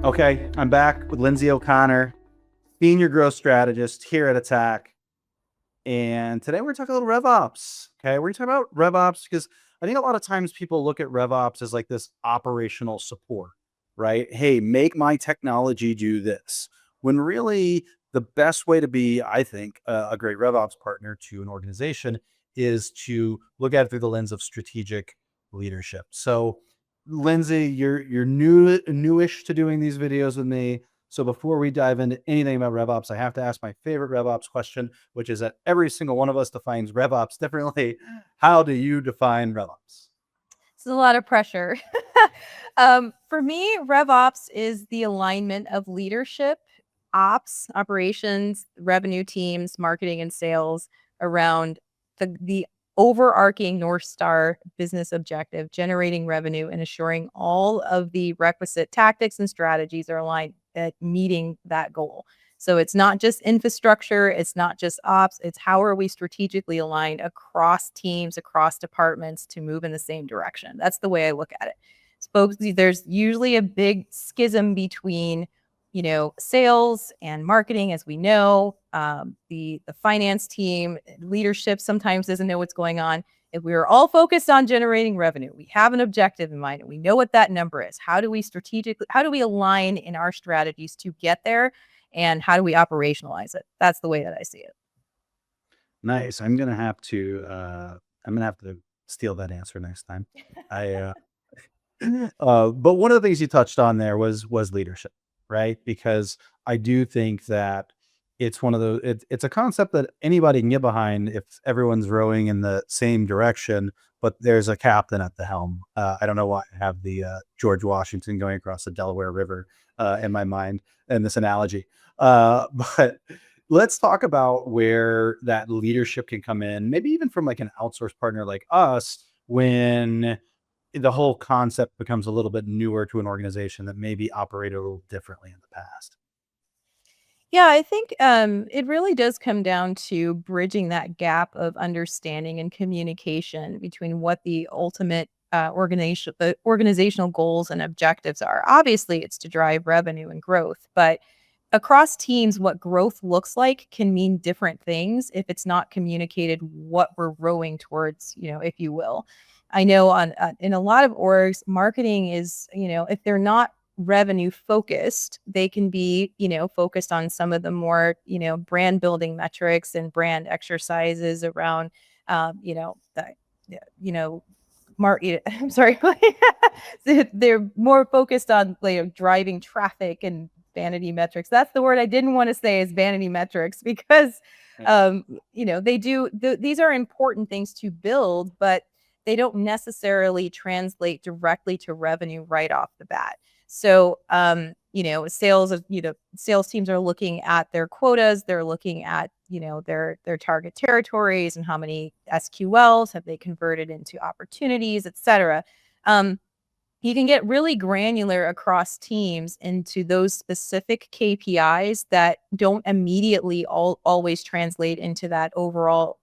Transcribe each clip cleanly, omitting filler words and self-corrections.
Okay, I'm back with Lindsay O'Connor, Senior Growth Strategist here at ATAK. And today we're talking a little RevOps. Okay, we're talking about RevOps because I think a lot of times people look at RevOps as like this operational support, right? Hey, make my technology do this. When really the best way to be, I think, a great RevOps partner to an organization is to look at it through the lens of strategic leadership. So, Lindsay, you're newish to doing these videos with me. So before we dive into anything about RevOps, I have to ask my favorite RevOps question, which is that every single one of us defines RevOps differently. How do you define RevOps? It's a lot of pressure. For me, RevOps is the alignment of leadership, ops, operations, revenue teams, marketing, and sales around the overarching North Star business objective, generating revenue and assuring all of the requisite tactics and strategies are aligned at meeting that goal. So it's not just infrastructure, it's not just ops, it's how are we strategically aligned across teams, across departments to move in the same direction. That's the way I look at it. There's usually a big schism between, sales and marketing, as we know. The finance team, leadership sometimes doesn't know what's going on. If we are all focused on generating revenue, we have an objective in mind, and we know what that number is. How do we align in our strategies to get there? And how do we operationalize it? That's the way that I see it. Nice. I'm gonna have to steal that answer next time. I but one of the things you touched on there was leadership, right? Because I do think that it's one of those it's a concept that anybody can get behind if everyone's rowing in the same direction, but there's a captain at the helm. I don't know why I have the George Washington going across the Delaware River in my mind in this analogy. But let's talk about where that leadership can come in, maybe even from like an outsourced partner like us, when the whole concept becomes a little bit newer to an organization that maybe operated a little differently in the past. Yeah, I think it really does come down to bridging that gap of understanding and communication between what the ultimate organizational goals and objectives are. Obviously, it's to drive revenue and growth, but across teams, what growth looks like can mean different things if it's not communicated what we're rowing towards, if you will. I know in a lot of orgs, marketing is, if they're not revenue focused, they can be, focused on some of the more, brand building metrics and brand exercises around, that, you know, I'm sorry. They're more focused on driving traffic and vanity metrics. That's the word I didn't want to say is vanity metrics because, these are important things to build, but they don't necessarily translate directly to revenue right off the bat. So, sales teams are looking at their quotas. They're looking at, their target territories and how many SQLs have they converted into opportunities, et cetera. You can get really granular across teams into those specific KPIs that don't immediately always translate into that overall,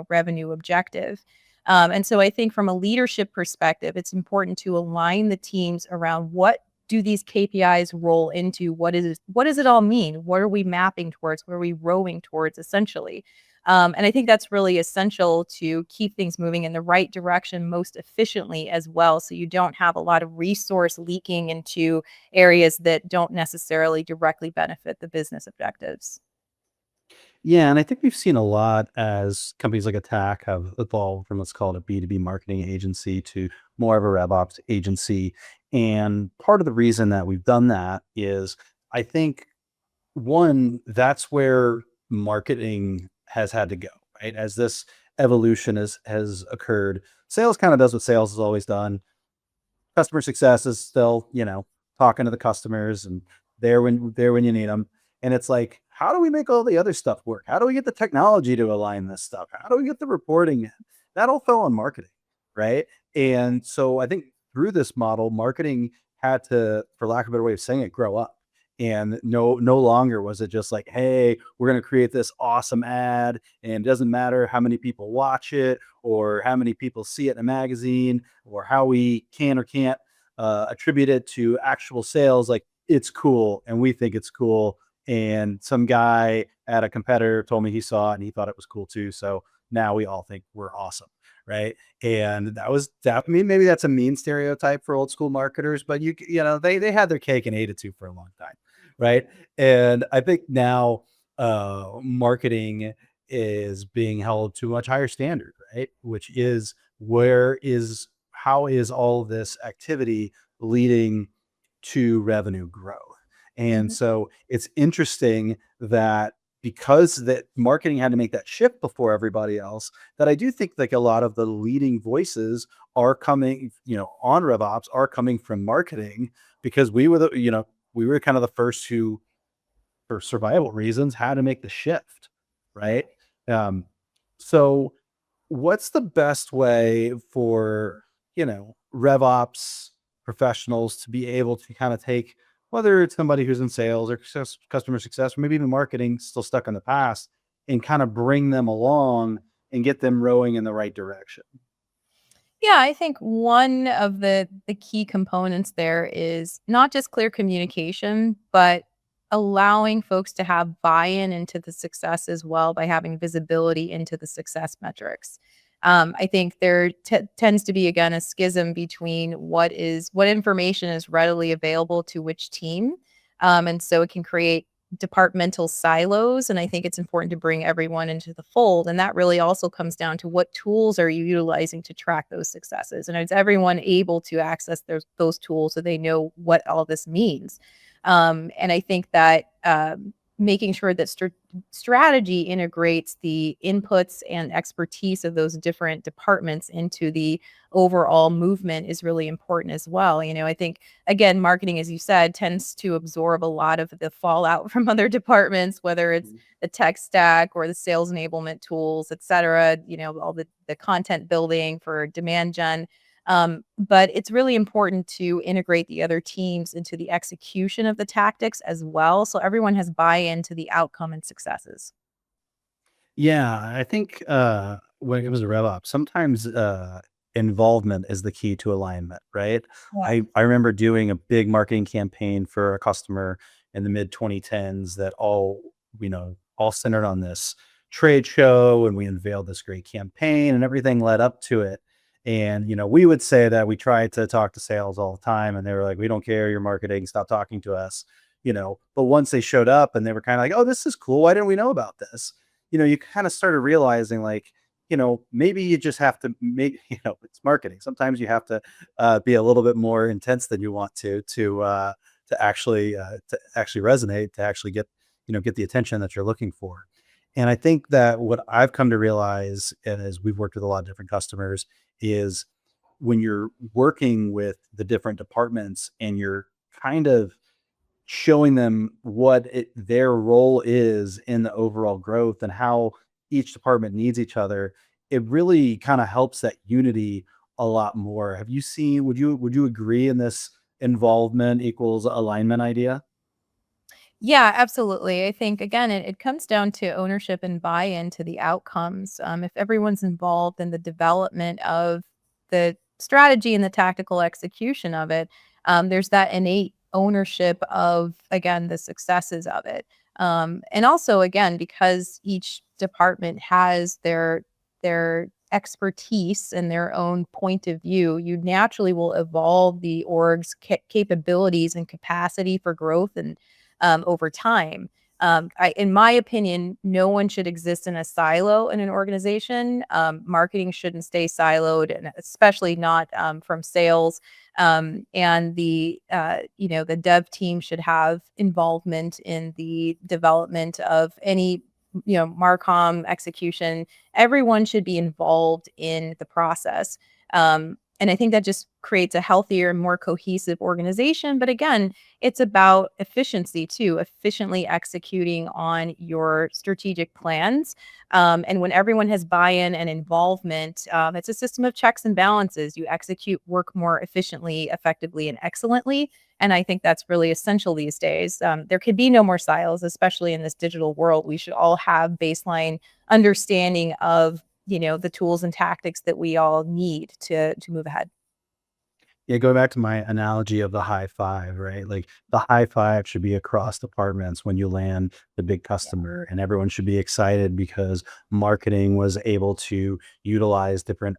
revenue objective. And so I think from a leadership perspective, it's important to align the teams around what do these KPIs roll into? What does it all mean? What are we mapping towards? What are we rowing towards essentially? And I think that's really essential to keep things moving in the right direction most efficiently as well. So you don't have a lot of resource leaking into areas that don't necessarily directly benefit the business objectives. Yeah, and I think we've seen a lot as companies like ATAK have evolved from, let's call it, a B2B marketing agency to more of a RevOps agency. And part of the reason that we've done that is I think one, that's where marketing has had to go, right? As this evolution has occurred, sales kind of does what sales has always done. Customer success is still, talking to the customers and there when you need them. And it's like, how do we make all the other stuff work? How do we get the technology to align this stuff? How do we get the reporting in? That all fell on marketing, right? And so I think through this model, marketing had to, for lack of a better way of saying it, grow up. And no longer was it just like, hey, we're going to create this awesome ad, and it doesn't matter how many people watch it or how many people see it in a magazine or how we can or can't attribute it to actual sales. Like, it's cool and we think it's cool. And some guy at a competitor told me he saw it and he thought it was cool too. So now we all think we're awesome. Right. And that was that. I mean, maybe that's a mean stereotype for old school marketers, but they had their cake and ate it too for a long time. Right. And I think now marketing is being held to a much higher standard, right? Which is how is all this activity leading to revenue growth? And Mhm. so it's interesting that because that marketing had to make that shift before everybody else, that I do think like a lot of the leading voices are coming, on RevOps are coming from marketing because we were kind of the first who, for survival reasons, had to make the shift, right? Um, so what's the best way for, RevOps professionals to be able to kind of take, whether it's somebody who's in sales or customer success, or maybe even marketing still stuck in the past, and kind of bring them along and get them rowing in the right direction? Yeah, I think one of the key components there is not just clear communication, but allowing folks to have buy-in into the success as well by having visibility into the success metrics. I think there tends to be again a schism between what information is readily available to which team, and so it can create departmental silos. And I think it's important to bring everyone into the fold. And that really also comes down to what tools are you utilizing to track those successes? And is everyone able to access those tools so they know what all this means? And I think that making sure that strategy integrates the inputs and expertise of those different departments into the overall movement is really important as well. I think again, marketing, as you said, tends to absorb a lot of the fallout from other departments, whether it's Mhm. the tech stack or the sales enablement tools, et cetera, all the content building for demand gen. But it's really important to integrate the other teams into the execution of the tactics as well. So everyone has buy in to the outcome and successes. Yeah, I think when it comes to RevOps, sometimes involvement is the key to alignment, right? Yeah. I remember doing a big marketing campaign for a customer in the mid 2010s that all centered on this trade show, and we unveiled this great campaign and everything led up to it. And we would say that we tried to talk to sales all the time, and they were like, "We don't care, your marketing, stop talking to us." But once they showed up and they were kind of like, "Oh, this is cool. Why didn't we know about this?" You kind of started realizing like, maybe you just have to make, it's marketing. Sometimes you have to be a little bit more intense than you want to actually resonate, to actually get the attention that you're looking for. And I think that what I've come to realize, and as we've worked with a lot of different customers, is when you're working with the different departments and you're kind of showing them their role is in the overall growth and how each department needs each other, it really kind of helps that unity a lot more. Have you seen, would you agree in this involvement equals alignment idea? Yeah, absolutely. I think again, it comes down to ownership and buy-in to the outcomes. If everyone's involved in the development of the strategy and the tactical execution of it, there's that innate ownership of again the successes of it. And also again, because each department has their expertise and their own point of view, you naturally will evolve the org's capabilities and capacity for growth and over time. In my opinion, no one should exist in a silo in an organization. Marketing shouldn't stay siloed, and especially not from sales. And the dev team should have involvement in the development of any Marcom execution. Everyone should be involved in the process. And I think that just creates a healthier, more cohesive organization. But again, it's about efficiency too, efficiently executing on your strategic plans. And when everyone has buy-in and involvement, it's a system of checks and balances. You execute work more efficiently, effectively, and excellently. And I think that's really essential these days. There could be no more silos, especially in this digital world. We should all have baseline understanding of the tools and tactics that we all need to move ahead. Yeah, going back to my analogy of the high five, right? Like the high five should be across departments when you land the big Yeah. customer, and everyone should be excited because marketing was able to utilize different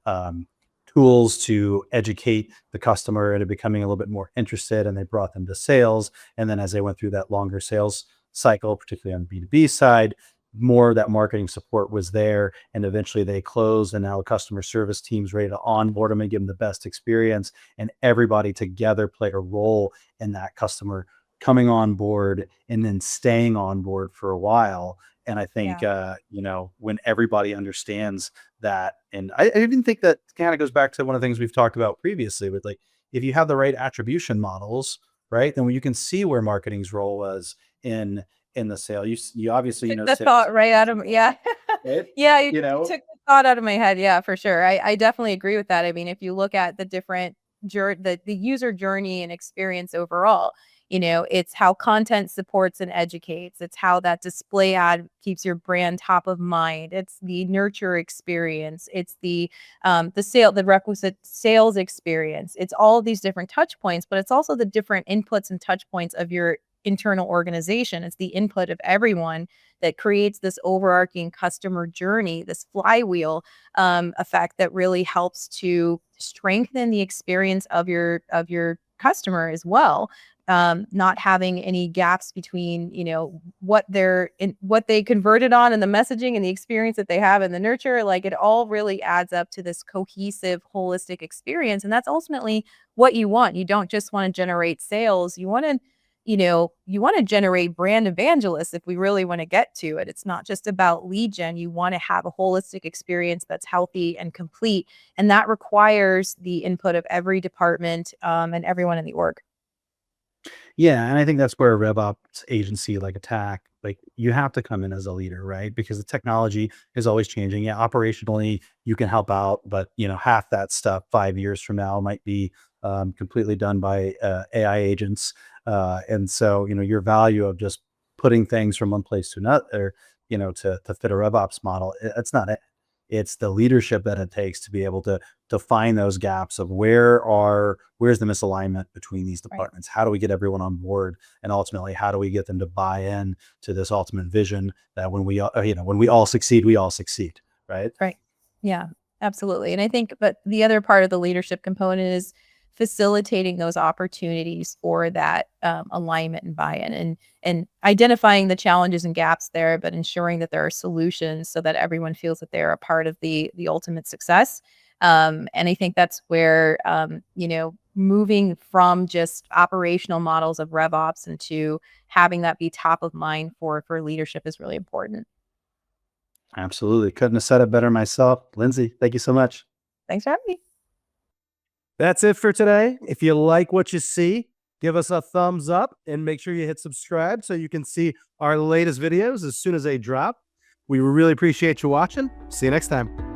tools to educate the customer into becoming a little bit more interested, and they brought them to sales. And then as they went through that longer sales cycle, particularly on the B2B side, more of that marketing support was there, and eventually they closed, and now the customer service team's ready to onboard them and give them the best experience, and everybody together play a role in that customer coming on board and then staying on board for a while. And I think, Yeah. when everybody understands that, and I even think that kind of goes back to one of the things we've talked about previously with like, if you have the right attribution models, right, then when you can see where marketing's role was in the sale, you obviously, Took the sales, thought right out of yeah. right? Yeah, you You know, took the thought out of my head, yeah, for sure. I definitely agree with that. I mean, if you look at the different the user journey and experience overall, it's how content supports and educates. It's how that display ad keeps your brand top of mind. It's the nurture experience. It's the requisite sales experience. It's all of these different touch points, but it's also the different inputs and touch points of your internal organization. It's the input of everyone that creates this overarching customer journey, this flywheel effect that really helps to strengthen the experience of your customer as well. Not having any gaps between what they converted on and the messaging and the experience that they have in the nurture. Like it all really adds up to this cohesive, holistic experience, and that's ultimately what you want. You don't just want to generate sales. You want to generate brand evangelists if we really want to get to it. It's not just about lead gen. You want to have a holistic experience that's healthy and complete. And that requires the input of every department and everyone in the org. yeah, and I think that's where a RevOps agency like ATAK, like you have to come in as a leader, right? Because the technology is always changing. Yeah, operationally you can help out, but half that stuff 5 years from now might be completely done by AI agents. And so your value of just putting things from one place to another, to fit a RevOps model, it's not it. It's the leadership that it takes to be able to find those gaps of where's the misalignment between these Right. departments? How do we get everyone on board? And ultimately, how do we get them to buy in to this ultimate vision that when we all succeed, we all succeed, right? Right. Yeah, absolutely. And I think, but the other part of the leadership component is facilitating those opportunities for that alignment and buy-in, and identifying the challenges and gaps there, but ensuring that there are solutions so that everyone feels that they're a part of the ultimate success. And I think that's where moving from just operational models of RevOps into having that be top of mind for leadership is really important. Absolutely. Couldn't have said it better myself. Lindsay, thank you so much. Thanks for having me. That's it for today. If you like what you see, give us a thumbs up and make sure you hit subscribe so you can see our latest videos as soon as they drop. We really appreciate you watching. See you next time.